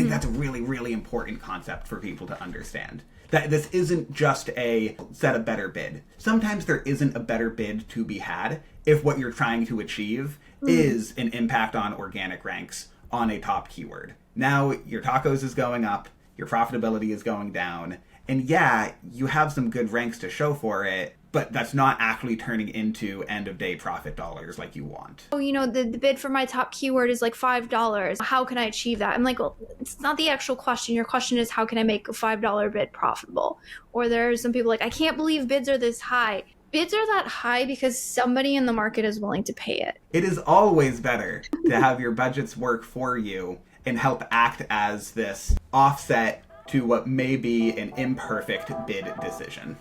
think that's a really, really important concept for people to understand. That this isn't just a set a better bid. Sometimes there isn't a better bid to be had if what you're trying to achieve is an impact on organic ranks on a top keyword. Now your tacos is going up, your profitability is going down, and yeah, you have some good ranks to show for it, but that's not actually turning into end-of-day profit dollars like you want. Oh, the bid for my top keyword is like $5. How can I achieve that? I'm like, well, it's not the actual question. Your question is, how can I make a $5 bid profitable? Or there's some people like, I can't believe bids are this high. Bids are that high because somebody in the market is willing to pay it. It is always better to have your budgets work for you and help act as this offset to what may be an imperfect bid decision.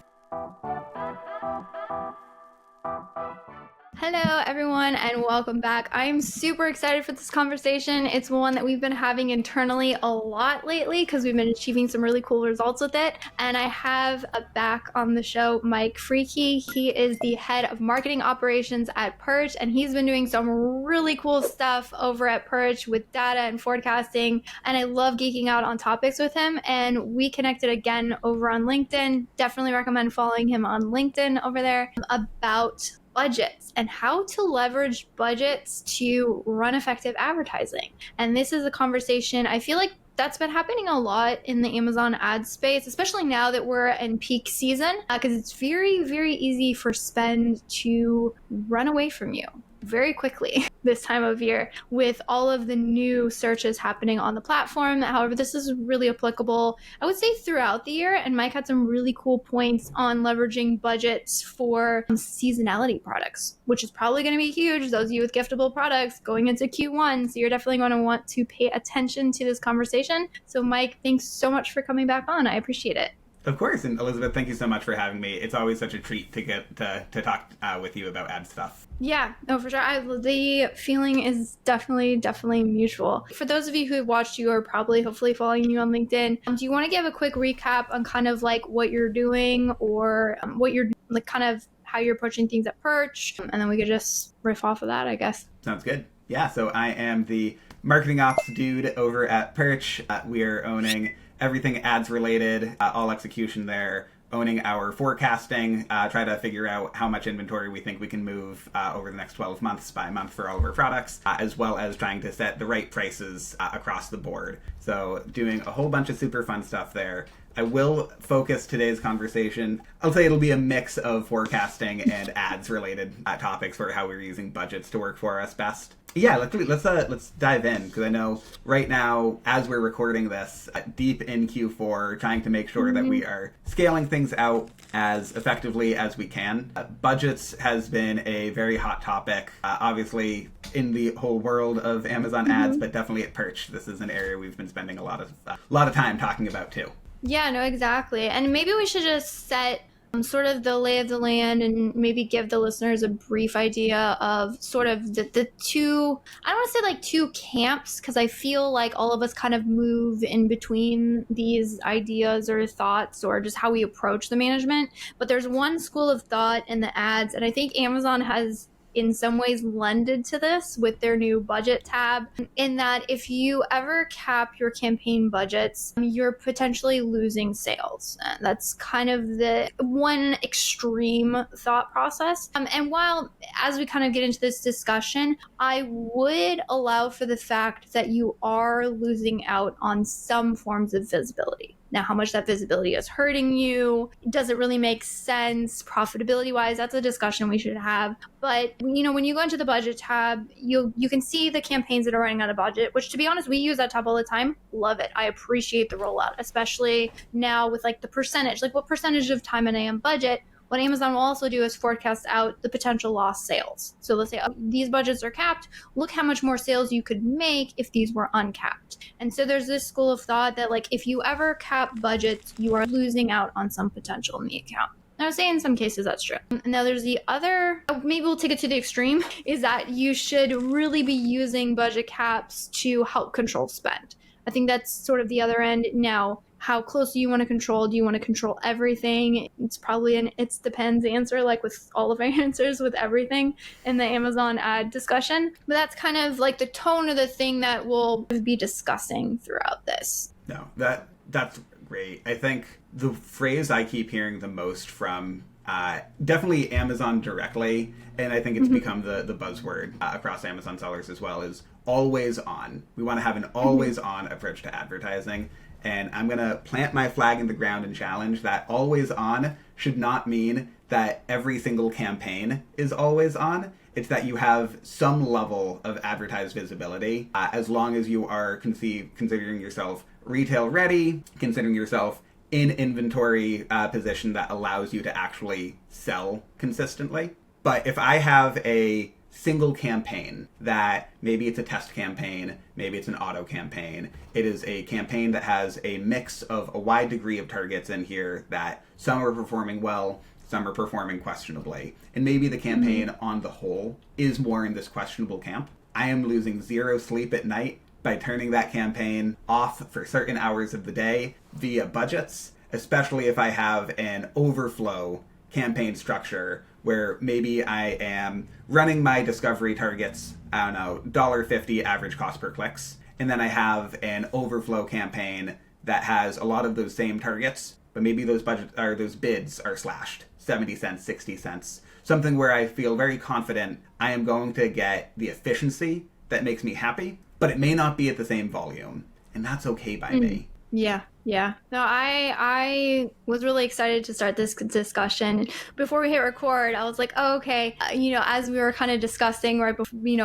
Hello, everyone, and welcome back. I am super excited for this conversation. It's one that we've been having internally a lot lately because we've been achieving some really cool results with it. And I have back on the show Mike Frekey. He is the head of marketing operations at Perch, and he's been doing some really cool stuff over at Perch with data and forecasting. And I love geeking out on topics with him. And we connected again over on LinkedIn. Definitely recommend following him on LinkedIn over there about budgets and how to leverage budgets to run effective advertising. And this is a conversation I feel like that's been happening a lot in the Amazon ad space, especially now that we're in peak season, because it's very, very easy for spend to run away from you very quickly this time of year with all of the new searches happening on the platform. However, this is really applicable, I would say, throughout the year. And Mike had some really cool points on leveraging budgets for seasonality products, which is probably going to be huge. Those of you with giftable products going into Q1. So you're definitely going to want to pay attention to this conversation. So Mike, thanks so much for coming back on. I appreciate it. Of course. And Elizabeth, thank you so much for having me. It's always such a treat to get to talk with you about ad stuff. Yeah, no, for sure. The feeling is definitely mutual. For those of you who have watched you or probably hopefully following you on LinkedIn, do you want to give a quick recap on kind of like what you're doing or what you're like kind of how you're approaching things at Perch? And then we could just riff off of that, I guess. Sounds good. Yeah, so I am the marketing ops dude over at Perch. We are owning everything ads related, all execution there, owning our forecasting, try to figure out how much inventory we think we can move over the next 12 months by month for all of our products, as well as trying to set the right prices across the board. So doing a whole bunch of super fun stuff there. I will focus today's conversation. I'll say it'll be a mix of forecasting and ads related topics for how we're using budgets to work for us best. Yeah, let's dive in, because I know right now, as we're recording this, deep in Q4, trying to make sure that we are scaling things out as effectively as we can. Budgets has been a very hot topic, obviously in the whole world of Amazon ads, but definitely at Perch. This is an area we've been spending a lot of time talking about too. Yeah, no, exactly. And maybe we should just set sort of the lay of the land and maybe give the listeners a brief idea of sort of the two, I don't want to say like two camps, because I feel like all of us kind of move in between these ideas or thoughts or just how we approach the management. But there's one school of thought in the ads, and I think Amazon has in some ways lended to this with their new budget tab, in that if you ever cap your campaign budgets, you're potentially losing sales. That's kind of the one extreme thought process. And while, as we kind of get into this discussion, I would allow for the fact that you are losing out on some forms of visibility. Now, how much that visibility is hurting you, does it really make sense profitability-wise? That's a discussion we should have. But, when you go into the budget tab, you can see the campaigns that are running out of budget, which, to be honest, we use that tab all the time. Love it. I appreciate the rollout, especially now with like the percentage, like what percentage of time in AM budget. What Amazon will also do is forecast out the potential lost sales. So let's say these budgets are capped. Look how much more sales you could make if these were uncapped. And so there's this school of thought that like if you ever cap budgets, you are losing out on some potential in the account. I would say in some cases that's true. And now there's the other, maybe we'll take it to the extreme, is that you should really be using budget caps to help control spend. I think that's sort of the other end. Now, how closely you want to control? Do you want to control everything? It's probably an "it depends" answer, like with all of our answers with everything in the Amazon ad discussion. But that's kind of like the tone of the thing that we'll be discussing throughout this. No, that's great. I think the phrase I keep hearing the most from definitely Amazon directly, and I think it's become the buzzword across Amazon sellers as well, is always on. We want to have an always on approach to advertising. And I'm going to plant my flag in the ground and challenge that always on should not mean that every single campaign is always on. It's that you have some level of advertised visibility, as long as you are considering yourself retail ready, considering yourself in inventory position that allows you to actually sell consistently. But if I have a single campaign that maybe it's a test campaign, maybe it's an auto campaign, it is a campaign that has a mix of a wide degree of targets in here that some are performing well, some are performing questionably, and maybe the campaign on the whole is more in this questionable camp, I am losing zero sleep at night by turning that campaign off for certain hours of the day via budgets, especially if I have an overflow campaign structure where maybe I am running my discovery targets, I don't know, $1.50 average cost per clicks, and then I have an overflow campaign that has a lot of those same targets, but maybe those bids are slashed 70 cents, 60 cents, something where I feel very confident I am going to get the efficiency that makes me happy, but it may not be at the same volume, and that's okay by me. Yeah. No, I was really excited to start this discussion. Before we hit record, I was like, oh, okay. As we were kind of discussing right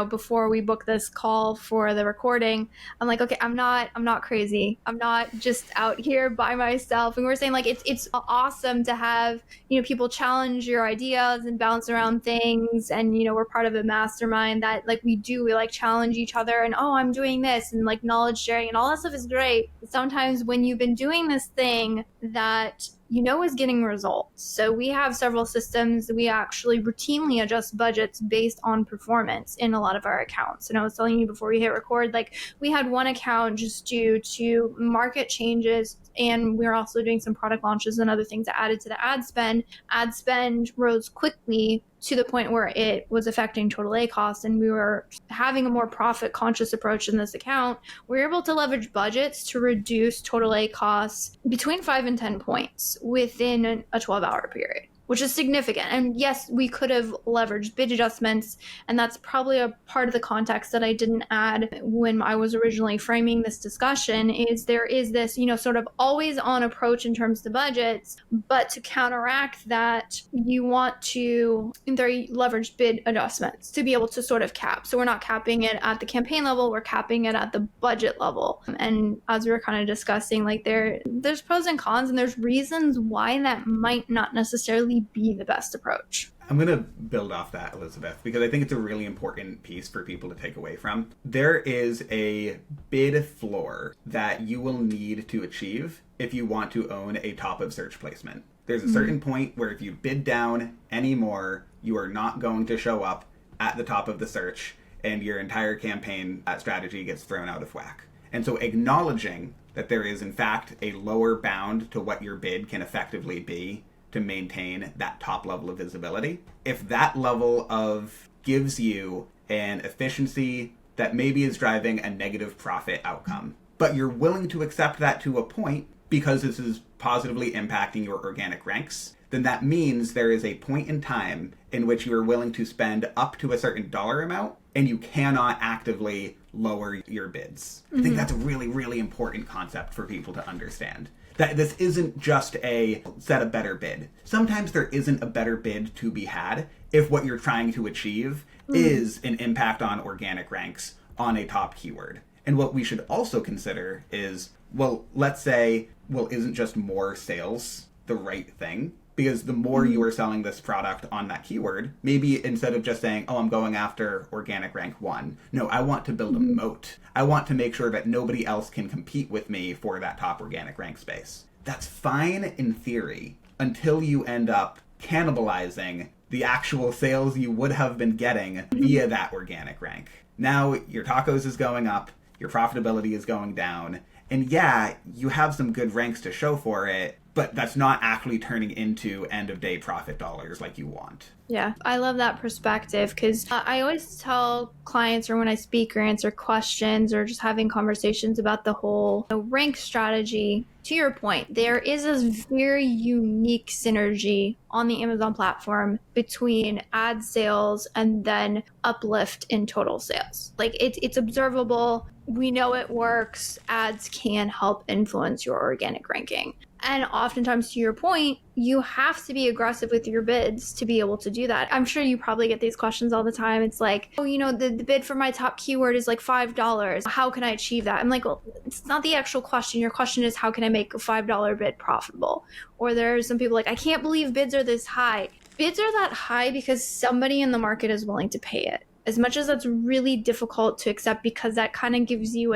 before we booked this call for the recording, I'm like, okay, I'm not crazy. I'm not just out here by myself. And we're saying like, it's awesome to have, people challenge your ideas and bounce around things. And, we're part of a mastermind that like we like challenge each other and, oh, I'm doing this, and like knowledge sharing and all that stuff is great. But sometimes when you've been doing this thing that is getting results. So we have several systems. We actually routinely adjust budgets based on performance in a lot of our accounts. And I was telling you before we hit record, like we had one account just due to market changes, and we were also doing some product launches and other things that added to the ad spend. Ad spend rose quickly to the point where it was affecting total A cost, and we were having a more profit conscious approach in this account. We were able to leverage budgets to reduce total A costs between 5 and 10 points within a 12-hour period, which is significant. And yes, we could have leveraged bid adjustments, and that's probably a part of the context that I didn't add when I was originally framing this discussion, is there is this, sort of always on approach in terms of budgets, but to counteract that, you want to, in theory, leverage bid adjustments to be able to sort of cap. So we're not capping it at the campaign level, we're capping it at the budget level. And as we were kind of discussing, like there's pros and cons, and there's reasons why that might not necessarily be the best approach. I'm going to build off that, Elizabeth, because I think it's a really important piece for people to take away from. There is a bid floor that you will need to achieve if you want to own a top of search placement. There's a certain point where if you bid down any more, you are not going to show up at the top of the search, and your entire campaign strategy gets thrown out of whack. And so acknowledging that there is, in fact, a lower bound to what your bid can effectively be to maintain that top level of visibility. If that level of gives you an efficiency that maybe is driving a negative profit outcome, but you're willing to accept that to a point because this is positively impacting your organic ranks, then that means there is a point in time in which you are willing to spend up to a certain dollar amount and you cannot actively lower your bids. I think that's a really, really important concept for people to understand. That this isn't just a set a better bid. Sometimes there isn't a better bid to be had if what you're trying to achieve is an impact on organic ranks on a top keyword. And what we should also consider is, well, let's say, isn't just more sales the right thing? Because the more you are selling this product on that keyword, maybe instead of just saying, oh, I'm going after organic rank 1, no, I want to build a moat. I want to make sure that nobody else can compete with me for that top organic rank space. That's fine in theory until you end up cannibalizing the actual sales you would have been getting via that organic rank. Now your tacos is going up, your profitability is going down, And yeah, you have some good ranks to show for it, but that's not actually turning into end-of-day profit dollars like you want. Yeah, I love that perspective because I always tell clients, or when I speak or answer questions or just having conversations about the whole rank strategy, to your point, there is a very unique synergy on the Amazon platform between ad sales and then uplift in total sales. Like it's observable. We know it works. Ads can help influence your organic ranking. And oftentimes, to your point, you have to be aggressive with your bids to be able to do that. I'm sure you probably get these questions all the time. It's like, oh, the bid for my top keyword is like $5. How can I achieve that? I'm like, well, it's not the actual question. Your question is, how can I make a $5 bid profitable? Or there's some people like, I can't believe bids are this high. Bids are that high because somebody in the market is willing to pay it. As much as that's really difficult to accept, because that kind of gives you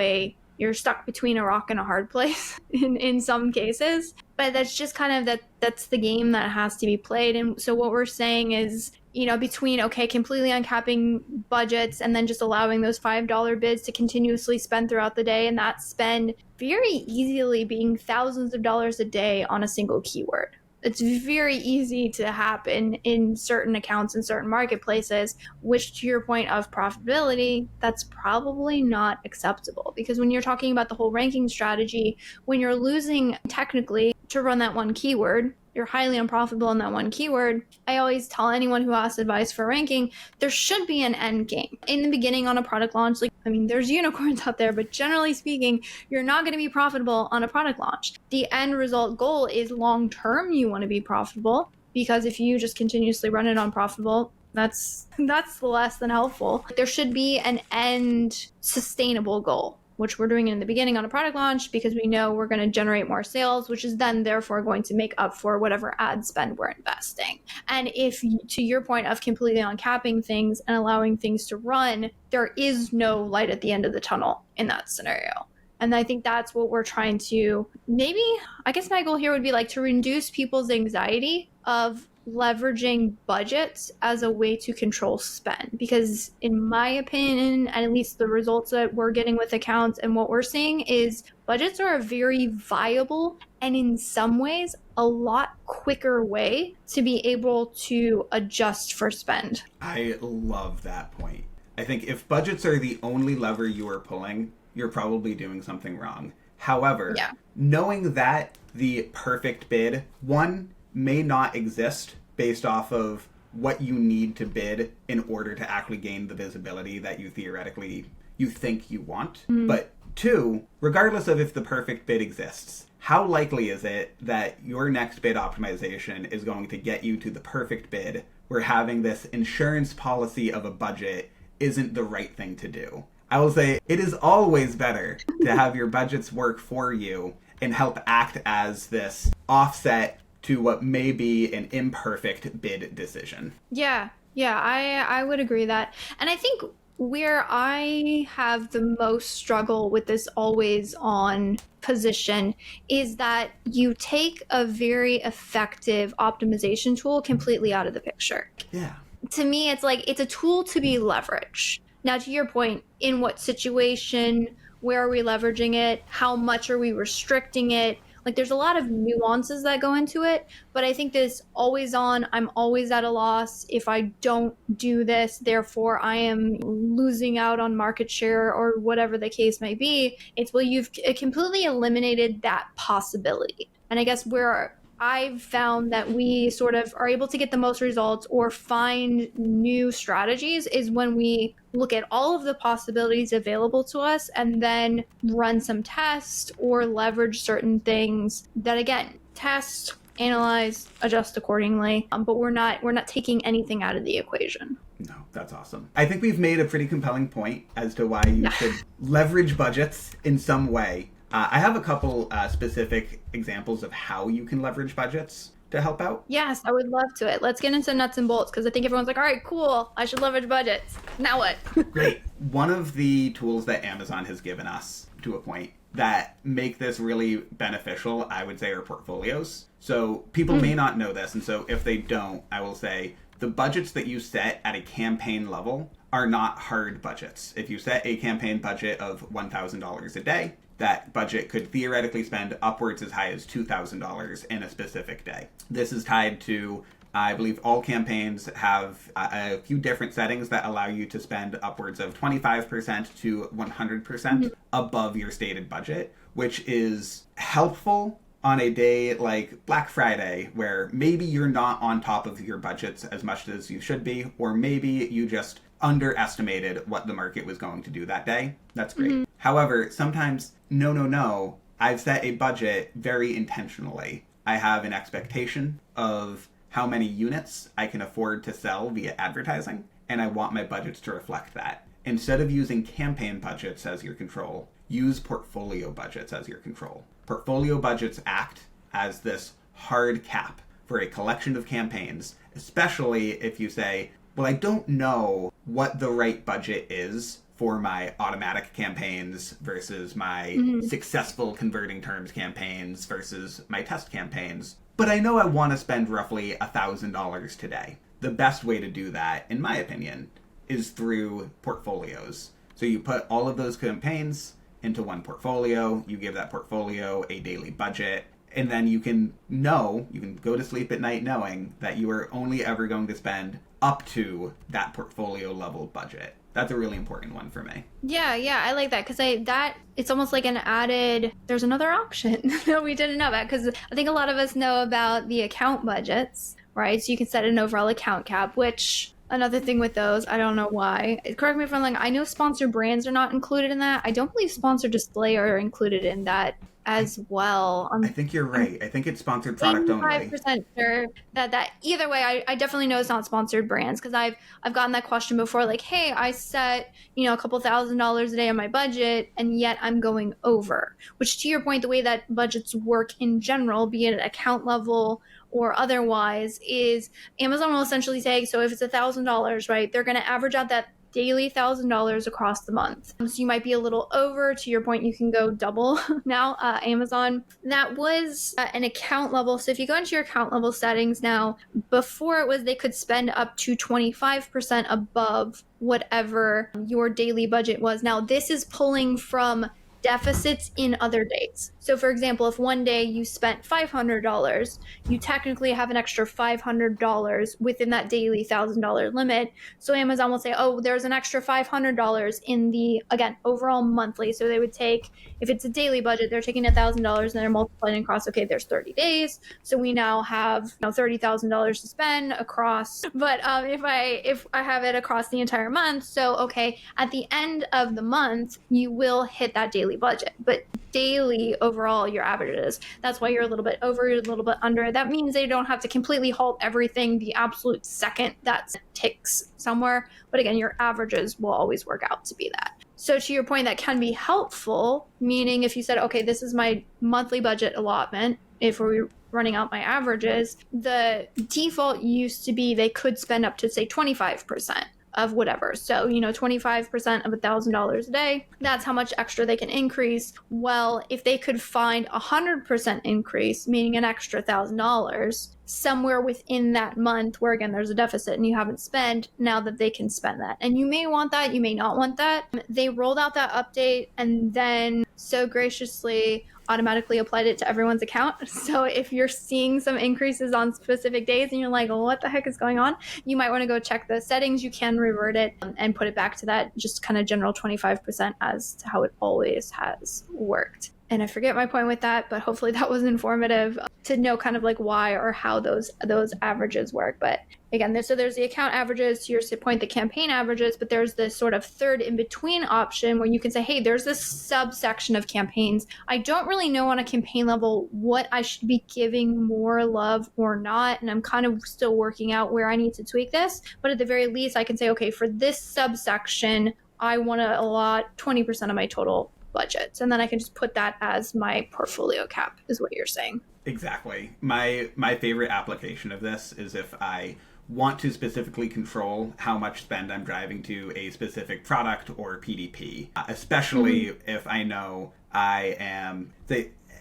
you're stuck between a rock and a hard place in some cases. But that's just kind of that's the game that has to be played. And so what we're saying is, between, completely uncapping budgets and then just allowing those $5 bids to continuously spend throughout the day, and that spend very easily being thousands of dollars a day on a single keyword. It's very easy to happen in certain accounts in certain marketplaces, which, to your point of profitability, that's probably not acceptable. Because when you're talking about the whole ranking strategy, when you're losing technically to run that one keyword, you're highly unprofitable in that one keyword. I always tell anyone who asks advice for ranking, there should be an end game. In the beginning on a product launch, there's unicorns out there, but generally speaking, you're not going to be profitable on a product launch. The end result goal is long-term, you want to be profitable, because if you just continuously run it unprofitable, that's less than helpful. There should be an end sustainable goal, which we're doing in the beginning on a product launch because we know we're going to generate more sales, which is then therefore going to make up for whatever ad spend we're investing. And if, to your point of completely uncapping things and allowing things to run, there is no light at the end of the tunnel in that scenario. And I think that's what we're trying to, I guess my goal here would be to reduce people's anxiety of leveraging budgets as a way to control spend. Because in my opinion, and at least the results that we're getting with accounts and what we're seeing, is budgets are a very viable and in some ways a lot quicker way to be able to adjust for spend. I love that point. I think if budgets are the only lever you are pulling, you're probably doing something wrong. However, knowing that the perfect bid, one, may not exist based off of what you need to bid in order to actually gain the visibility that you think you want. But two, regardless of if the perfect bid exists, how likely is it that your next bid optimization is going to get you to the perfect bid where having this insurance policy of a budget isn't the right thing to do? I will say it is always better to have your budgets work for you and help act as this offset to what may be an imperfect bid decision. Yeah, I would agree that. And I think where I have the most struggle with this always on position is that you take a very effective optimization tool completely out of the picture. Yeah. To me, it's a tool to be leveraged. Now, to your point, in what situation, where are we leveraging it? How much are we restricting it? There's a lot of nuances that go into it, but I think this always on, I'm always at a loss. If I don't do this, therefore I am losing out on market share or whatever the case may be. It's, well, you've completely eliminated that possibility. And I guess where I've found that we sort of are able to get the most results or find new strategies is when we look at all of the possibilities available to us and then run some tests or leverage certain things that, again, test, analyze, adjust accordingly. But we're not taking anything out of the equation. No, that's awesome. I think we've made a pretty compelling point as to why you should leverage budgets in some way. I have a couple specific examples of how you can leverage budgets to help out. Yes, I would love to. Let's get into nuts and bolts because I think everyone's like, all right, cool, I should leverage budgets. Now what? Great. One of the tools that Amazon has given us to a point that make this really beneficial, I would say, are portfolios. So people may not know this, and so if they don't, I will say the budgets that you set at a campaign level are not hard budgets. If you set a campaign budget of $1,000 a day, that budget could theoretically spend upwards as high as $2,000 in a specific day. This is tied to, I believe all campaigns have a few different settings that allow you to spend upwards of 25% to 100% above your stated budget, which is helpful on a day like Black Friday, where maybe you're not on top of your budgets as much as you should be, or maybe you just underestimated what the market was going to do that day. That's great. However, sometimes, no, I've set a budget very intentionally. I have an expectation of how many units I can afford to sell via advertising, and I want my budgets to reflect that. Instead of using campaign budgets as your control, use portfolio budgets as your control. Portfolio budgets act as this hard cap for a collection of campaigns, especially if you say, well, I don't know what the right budget is for my automatic campaigns versus my successful converting terms campaigns versus my test campaigns, but I know I want to spend roughly $1,000 today. The best way to do that, in my opinion, is through portfolios. So you put all of those campaigns into one portfolio, you give that portfolio a daily budget, and then you can go to sleep at night knowing that you are only ever going to spend up to that portfolio level budget. That's a really important one for me. Yeah, I like that because it's almost like an added, there's another option that we didn't know about, because I think a lot of us know about the account budgets, right? So you can set an overall account cap, which another thing with those, I don't know why. Correct me if I'm wrong, I know sponsored brands are not included in that. I don't believe sponsored display are included in that as well. I think you're right. I think it's sponsored product only. 85% sure that either way, I definitely know it's not sponsored brands, because I've gotten that question before, like, hey, I set a couple $1,000s a day on my budget, and yet I'm going over. Which, to your point, the way that budgets work in general, be it at account level or otherwise, is Amazon will essentially say, so if it's $1,000, right, they're going to average out that daily $1,000 across the month. So you might be a little over. To your point, you can go double now. Amazon, that was an account level. So if you go into your account level settings now, before it was they could spend up to 25% above whatever your daily budget was. Now this is pulling from deficits in other days. So for example, if one day you spent $500, you technically have an extra $500 within that daily $1,000 limit. So Amazon will say, oh, there's an extra $500 in the, again, overall monthly. So they would take, if it's a daily budget, they're taking $1,000 and they're multiplying across, okay, there's 30 days. So we now have $30,000 to spend across, but if I have it across the entire month, so okay, at the end of the month, you will hit that daily budget, but daily overall your averages, that's why you're a little bit over, you're a little bit under. That means they don't have to completely halt everything the absolute second that ticks somewhere, but again, your averages will always work out to be that. So to your point, that can be helpful, meaning if you said, okay, this is my monthly budget allotment, if we're running out my averages, the default used to be they could spend up to, say, 25% of whatever. So, 25% of $1,000 a day, that's how much extra they can increase. Well, if they could find 100% increase, meaning an extra $1,000 somewhere within that month where, again, there's a deficit and you haven't spent, now that they can spend that. And you may want that, you may not want that. They rolled out that update and then so graciously automatically applied it to everyone's account. So if you're seeing some increases on specific days and you're like, well, what the heck is going on? You might want to go check the settings. You can revert it and put it back to that just kind of general 25% as to how it always has worked. And I forget my point with that, but hopefully that was informative to know kind of like why or how those averages work. But again, there's the account averages, to your point, the campaign averages, but there's this sort of third in between option where you can say, hey, there's this subsection of campaigns. I don't really know on a campaign level what I should be giving more love or not. And I'm kind of still working out where I need to tweak this. But at the very least, I can say, okay, for this subsection, I want to allot 20% of my total budgets, and then I can just put that as my portfolio cap, is what you're saying. Exactly. My favorite application of this is if I want to specifically control how much spend I'm driving to a specific product or PDP, especially if I know I am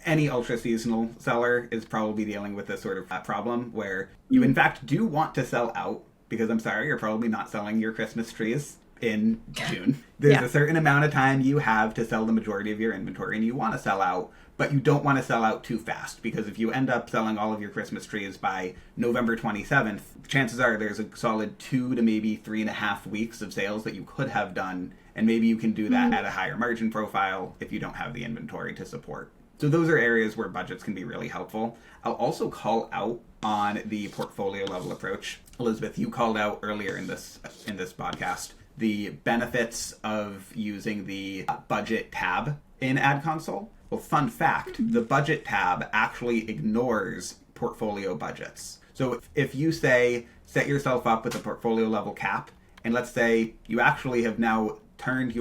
any ultra seasonal seller is probably dealing with this sort of problem where you in fact do want to sell out, because I'm sorry, you're probably not selling your Christmas trees in June. There's Yeah. a certain amount of time you have to sell the majority of your inventory, and you want to sell out, but you don't want to sell out too fast, because if you end up selling all of your Christmas trees by November 27th, chances are there's a solid 2 to maybe 3.5 weeks of sales that you could have done, and maybe you can do that at a higher margin profile if you don't have the inventory to support. So those are areas where budgets can be really helpful. I'll also call out on the portfolio level approach. Elizabeth, you called out earlier in this podcast the benefits of using the budget tab in Ad Console. Well, fun fact, the budget tab actually ignores portfolio budgets. So if you say, set yourself up with a portfolio level cap, and let's say you actually have now turned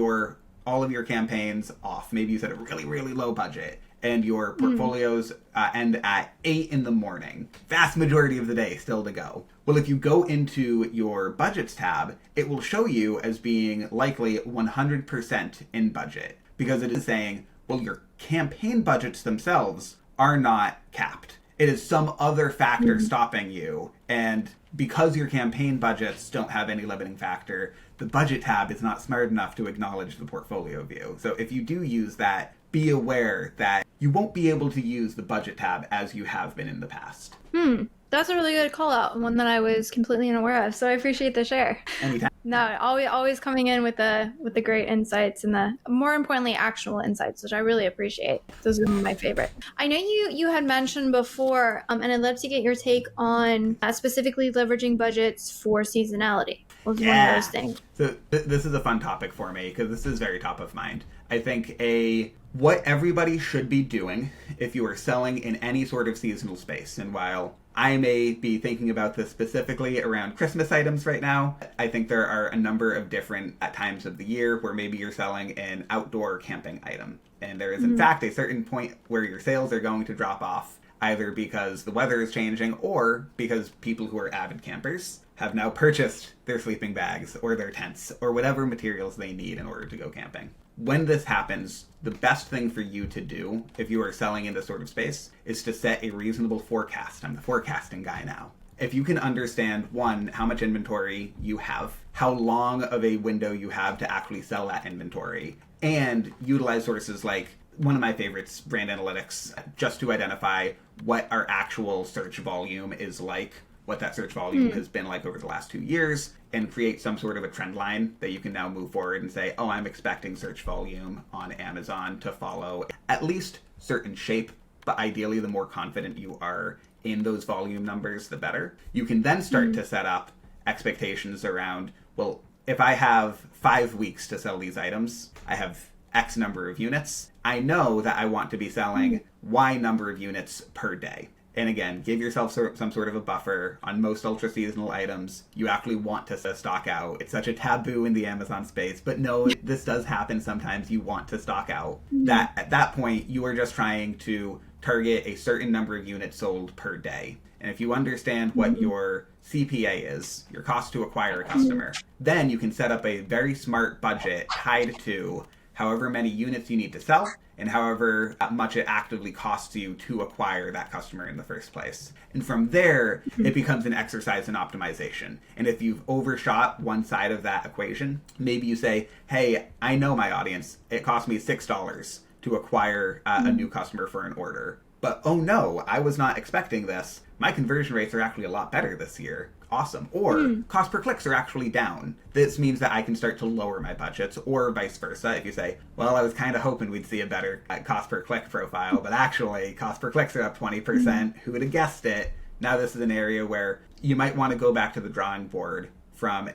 all of your campaigns off. Maybe you set a really, really low budget, and your portfolios end at 8 in the morning. Vast majority of the day still to go. Well, if you go into your budgets tab, it will show you as being likely 100% in budget, because it is saying, well, your campaign budgets themselves are not capped. It is some other factor stopping you, and because your campaign budgets don't have any limiting factor, the budget tab is not smart enough to acknowledge the portfolio view. So if you do use that, be aware that you won't be able to use the budget tab as you have been in the past. That's a really good call out, one that I was completely unaware of. So I appreciate the share. Anytime. No, always coming in with the great insights and the more importantly actionable insights, which I really appreciate. Those are my favorite. I know you had mentioned before, and I'd love to get your take on specifically leveraging budgets for seasonality. Was one of those things. So this is a fun topic for me because this is very top of mind. I think what everybody should be doing if you are selling in any sort of seasonal space, and while I may be thinking about this specifically around Christmas items right now, I think there are a number of different times of the year where maybe you're selling an outdoor camping item. And there is in fact a certain point where your sales are going to drop off, either because the weather is changing or because people who are avid campers have now purchased their sleeping bags or their tents or whatever materials they need in order to go camping. When this happens, the best thing for you to do if you are selling in this sort of space is to set a reasonable forecast. I'm the forecasting guy now. If you can understand, one, how much inventory you have, how long of a window you have to actually sell that inventory, and utilize sources like one of my favorites, brand analytics, just to identify what our actual search volume is like, what that search volume has been like over the last 2 years, and create some sort of a trend line that you can now move forward and say, oh, I'm expecting search volume on Amazon to follow at least certain shape, but ideally the more confident you are in those volume numbers, the better. You can then start to set up expectations around, well, if I have 5 weeks to sell these items, I have X number of units. I know that I want to be selling Y number of units per day. And again, give yourself some sort of a buffer. On most ultra seasonal items, you actually want to stock out. It's such a taboo in the Amazon space, but no, this does happen sometimes. You want to stock out. That at that point, you are just trying to target a certain number of units sold per day. And if you understand what your CPA is, your cost to acquire a customer, then you can set up a very smart budget tied to however many units you need to sell and however much it actively costs you to acquire that customer in the first place. And from there, it becomes an exercise in optimization. And if you've overshot one side of that equation, maybe you say, hey, I know my audience. It cost me $6 to acquire a new customer for an order. But oh no, I was not expecting this. My conversion rates are actually a lot better this year. Awesome. Or cost per clicks are actually down. This means that I can start to lower my budgets, or vice versa. If you say, well, I was kind of hoping we'd see a better cost per click profile, but actually cost per clicks are up 20%. Who would have guessed it? Now this is an area where you might want to go back to the drawing board from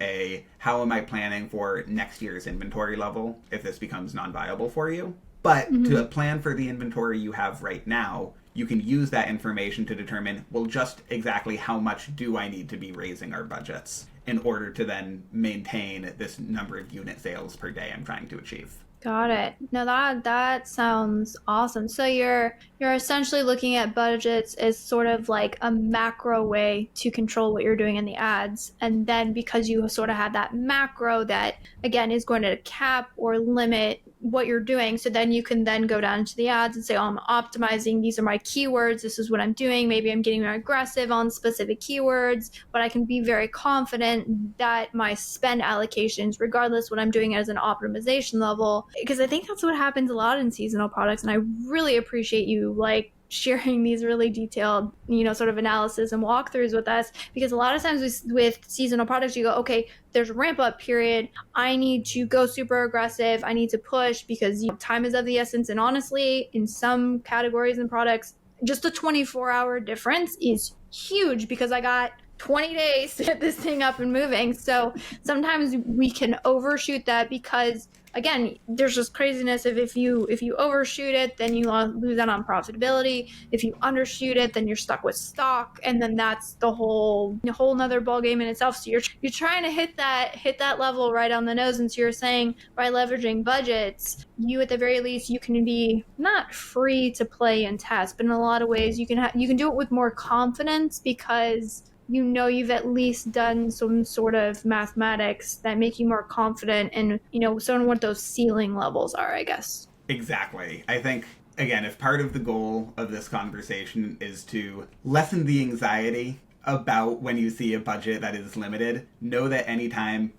how am I planning for next year's inventory level if this becomes non-viable for you? But to plan for the inventory you have right now, you can use that information to determine, well, just exactly how much do I need to be raising our budgets in order to then maintain this number of unit sales per day I'm trying to achieve. Got it. No, that sounds awesome. So you're essentially looking at budgets as sort of like a macro way to control what you're doing in the ads. And then because you sort of have that macro that, again, is going to cap or limit what you're doing. So then you can then go down to the ads and say, oh, I'm optimizing. These are my keywords. This is what I'm doing. Maybe I'm getting more aggressive on specific keywords, but I can be very confident that my spend allocations, regardless what I'm doing as an optimization level, because I think that's what happens a lot in seasonal products. And I really appreciate you like sharing these really detailed, sort of analysis and walkthroughs with us, because a lot of times with seasonal products, you go, okay, there's a ramp up period. I need to go super aggressive. I need to push because time is of the essence. And honestly, in some categories and products, just a 24-hour difference is huge because I got 20 days to get this thing up and moving. So sometimes we can overshoot that because, again, there's just craziness of if you overshoot it, then you lose out on profitability. If you undershoot it, then you're stuck with stock, and then that's the whole nother ball game in itself. So you're trying to hit that level right on the nose. And so you're saying by leveraging budgets, you at the very least you can be not free to play and test, but in a lot of ways you can do it with more confidence because you've at least done some sort of mathematics that make you more confident and, sort of what those ceiling levels are, I guess. Exactly. I think, again, if part of the goal of this conversation is to lessen the anxiety about when you see a budget that is limited, know that anytime,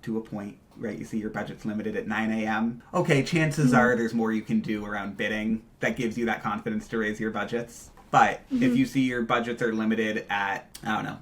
to a point, right, you see your budget's limited at 9 a.m., okay, chances are there's more you can do around bidding that gives you that confidence to raise your budgets. But if you see your budgets are limited at,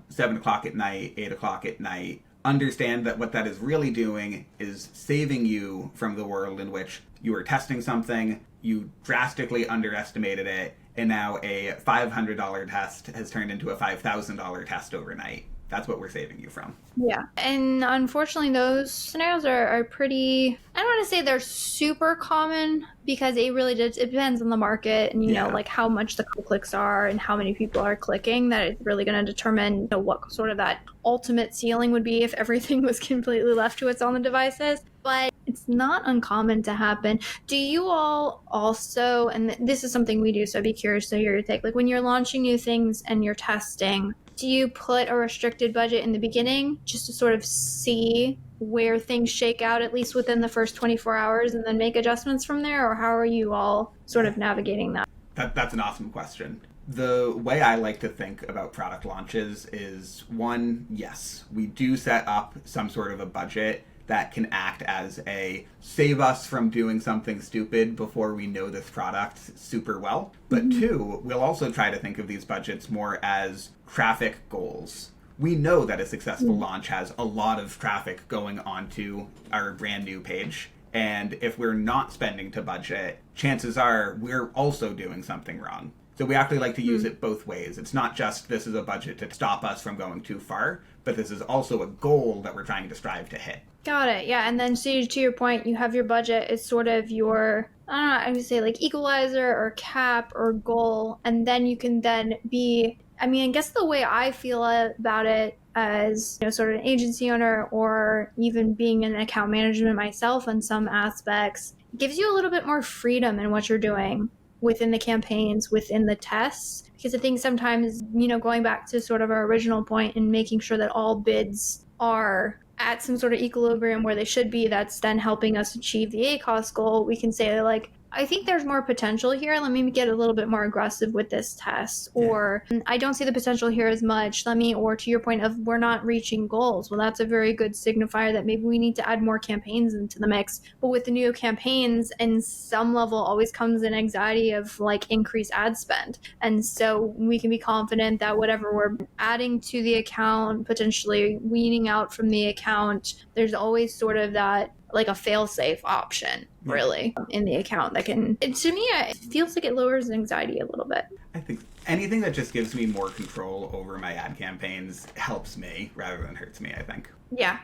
7 o'clock at night, 8 o'clock at night, understand that what that is really doing is saving you from the world in which you were testing something, you drastically underestimated it, and now a $500 test has turned into a $5,000 test overnight. That's what we're saving you from. Yeah. And unfortunately, those scenarios are pretty, I don't want to say they're super common because it really does, it depends on the market and, like how much the clicks are and how many people are clicking, that it's really going to determine what sort of that ultimate ceiling would be if everything was completely left to its own devices. But it's not uncommon to happen. Do you all also, and this is something we do, so I'd be curious to hear your take, like when you're launching new things and you're testing, do you put a restricted budget in the beginning just to sort of see where things shake out, at least within the first 24 hours, and then make adjustments from there? Or how are you all sort of navigating that? That's an awesome question. The way I like to think about product launches is, one, yes, we do set up some sort of a budget that can act as a save us from doing something stupid before we know this product super well. But two, we'll also try to think of these budgets more as traffic goals. We know that a successful launch has a lot of traffic going onto our brand new page. And if we're not spending to budget, chances are we're also doing something wrong. So we actually like to use it both ways. It's not just this is a budget to stop us from going too far, but this is also a goal that we're trying to strive to hit. Got it. Yeah. And then so to your point, you have your budget is sort of your, I would say like equalizer or cap or goal. And then you can then be, I guess the way I feel about it as sort of an agency owner or even being in account management myself in some aspects, gives you a little bit more freedom in what you're doing within the campaigns, within the tests. Because I think sometimes, going back to sort of our original point and making sure that all bids are at some sort of equilibrium where they should be, that's then helping us achieve the ACOS goal. We can say like, I think there's more potential here. Let me get a little bit more aggressive with this test. Or I don't see the potential here as much. Or to your point of we're not reaching goals. Well, that's a very good signifier that maybe we need to add more campaigns into the mix. But with the new campaigns, in some level always comes an anxiety of like increased ad spend. And so we can be confident that whatever we're adding to the account, potentially weaning out from the account, there's always sort of that like a fail-safe option really in the account that can, to me, it feels like it lowers anxiety a little bit. I think anything that just gives me more control over my ad campaigns helps me rather than hurts me, I think. Yeah.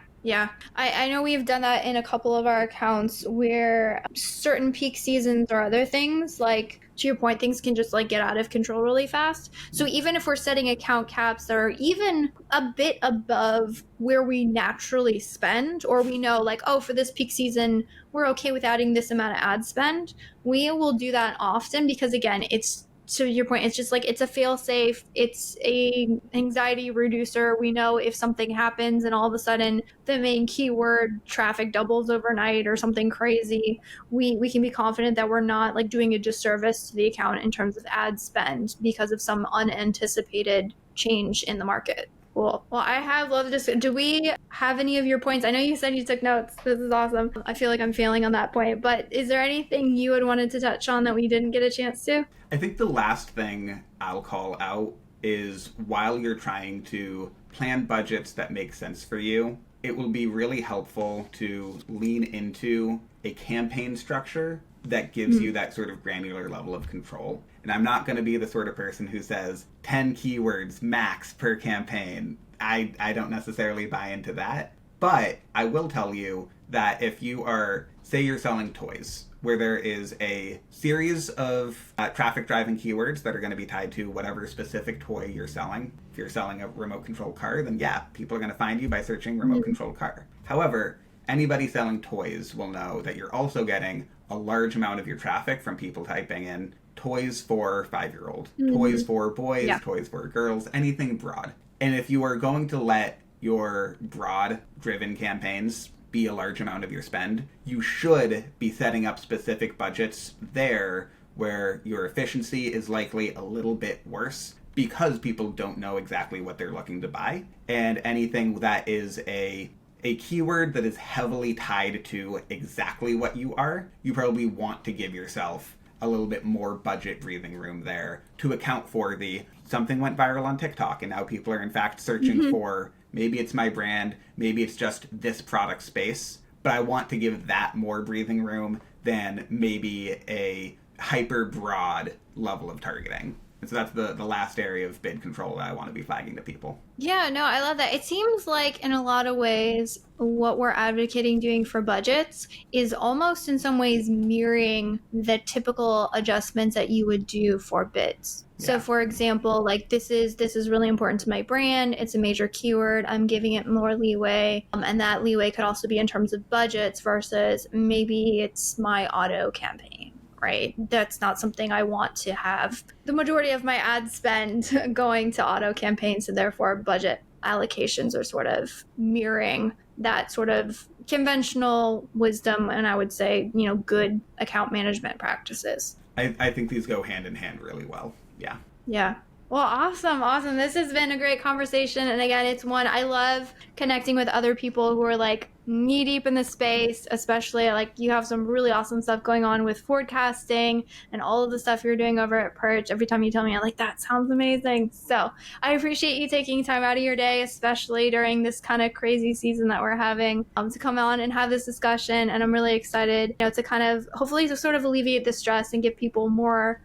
I know we've done that in a couple of our accounts where certain peak seasons or other things, like to your point, things can just like get out of control really fast. So even if we're setting account caps that are even a bit above where we naturally spend, or we know like, oh, for this peak season, we're okay with adding this amount of ad spend, we will do that often because again, it's to your point, it's just like, it's a fail safe. It's a anxiety reducer. We know if something happens and all of a sudden the main keyword traffic doubles overnight or something crazy, we can be confident that we're not like doing a disservice to the account in terms of ad spend because of some unanticipated change in the market. Cool. Well, I have loved this. Do we have any of your points? I know you said you took notes. This is awesome. I feel like I'm failing on that point, but is there anything you had wanted to touch on that we didn't get a chance to? I think the last thing I'll call out is while you're trying to plan budgets that make sense for you, it will be really helpful to lean into a campaign structure that gives you that sort of granular level of control. And I'm not going to be the sort of person who says 10 keywords max per campaign. I don't necessarily buy into that. But I will tell you that if you are, say you're selling toys, where there is a series of traffic-driving keywords that are going to be tied to whatever specific toy you're selling. If you're selling a remote-controlled car, then yeah, people are going to find you by searching remote-controlled car. However, anybody selling toys will know that you're also getting a large amount of your traffic from people typing in toys for 5-year-old, toys for boys, toys for girls, anything broad. And if you are going to let your broad-driven campaigns be a large amount of your spend, you should be setting up specific budgets there where your efficiency is likely a little bit worse because people don't know exactly what they're looking to buy. And anything that is a keyword that is heavily tied to exactly what you are, you probably want to give yourself a little bit more budget breathing room there to account for the something went viral on TikTok and now people are in fact searching for maybe it's my brand, maybe it's just this product space, but I want to give that more breathing room than maybe a hyper broad level of targeting. And so that's the last area of bid control that I want to be flagging to people. Yeah, no, I love that. It seems like in a lot of ways, what we're advocating doing for budgets is almost in some ways mirroring the typical adjustments that you would do for bids. Yeah. So for example, like this is really important to my brand. It's a major keyword. I'm giving it more leeway. And that leeway could also be in terms of budgets versus maybe it's my auto campaign. Right? That's not something I want to have the majority of my ad spend going to auto campaigns, so therefore budget allocations are sort of mirroring that sort of conventional wisdom and I would say, good account management practices. I think these go hand in hand really well. Yeah. Yeah. Well, awesome. This has been a great conversation. And again, it's one I love connecting with other people who are like knee deep in the space, especially like you have some really awesome stuff going on with forecasting and all of the stuff you're doing over at Perch. Every time you tell me, I'm like, that sounds amazing. So I appreciate you taking time out of your day, especially during this kind of crazy season that we're having, to come on and have this discussion. And I'm really excited, to kind of hopefully to sort of alleviate the stress and give people more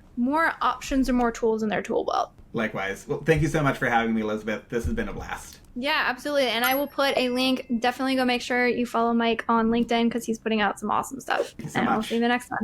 options or more tools in their tool belt. Likewise. Well, thank you so much for having me, Elizabeth. This has been a blast. Yeah, absolutely. And I will put a link. Definitely go make sure you follow Mike on LinkedIn because he's putting out some awesome stuff. Thank you so much. We'll see you the next time.